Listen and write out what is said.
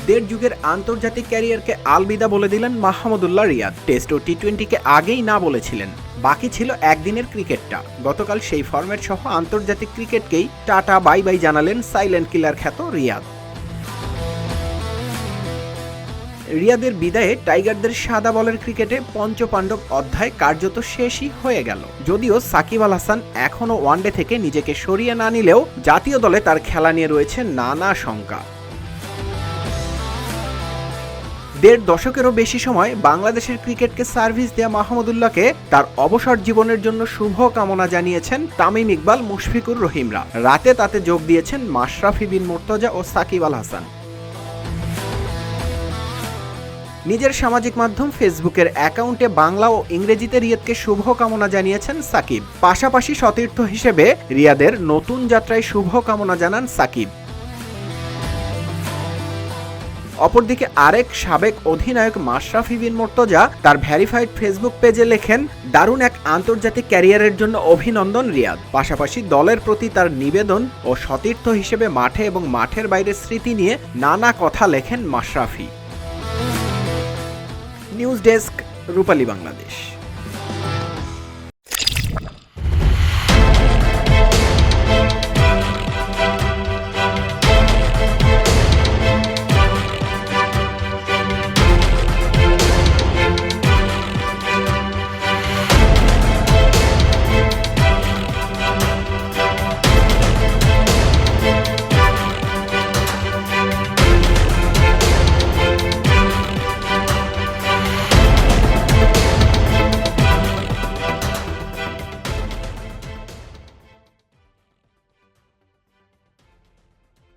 দেড় যুগের আন্তর্জাতিক ক্যারিয়ারকে আলবিদা বলে দিলেন মাহমুদুল্লাহ রিয়াদ। টেস্ট ও টি-20কে আগেই না বলেছিলেন, বাকি ছিল একদিনের ক্রিকেটটা। গতকাল সেই ফরম্যাট সহ আন্তর্জাতিক ক্রিকেটকেই টাটা বাই বাই জানালেন সাইলেন্ট কিলার খ্যাত রিয়াদ। রিয়াদের বিদায়ে টাইগারদের সাদা বলের ক্রিকেটে পঞ্চপাণ্ডব অধ্যায় কার্যত শেষই হয়ে গেল। যদিও সাকিব আল হাসান এখনও ওয়ানডে থেকে নিজেকে সরিয়ে না নিলেও জাতীয় দলে তার খেলা নিয়ে রয়েছে নানা শঙ্কা। দেড় দশকেরও বেশি সময় বাংলাদেশের ক্রিকেটকে সার্ভিস দেয়া মাহমুদুল্লাহকে তার অবসর জীবনের জন্য শুভ কামনা জানিয়েছেন তামিম ইকবাল, মুশফিকুর রহিমরা। রাতে তাতে যোগ দিয়েছেন মাশরাফি বিন মুর্তজা ও সাকিব আল হাসান। নিজের সামাজিক মাধ্যম ফেসবুকের অ্যাকাউন্টে বাংলা ও ইংরেজিতে রিয়াদকে শুভকামনা জানিয়েছেন সাকিব। পাশাপাশি সতীর্থ হিসেবে রিয়াদের নতুন যাত্রায় শুভকামনা জানান সাকিব। অপরদিকে আরেক সাবেক অধিনায়ক মাশরাফি বিন মুর্তজা তার ভেরিফাইড ফেসবুক পেজে লেখেন, দারুণ এক আন্তর্জাতিক ক্যারিয়ারের জন্য অভিনন্দন রিয়াদ। পাশাপাশি দলের প্রতি তার নিবেদন ও সতীর্থ হিসেবে মাঠে এবং মাঠের বাইরের স্মৃতি নিয়ে নানা কথা লেখেন মাশরাফি। নিউজ ডেস্ক, রূপালী বাংলাদেশ।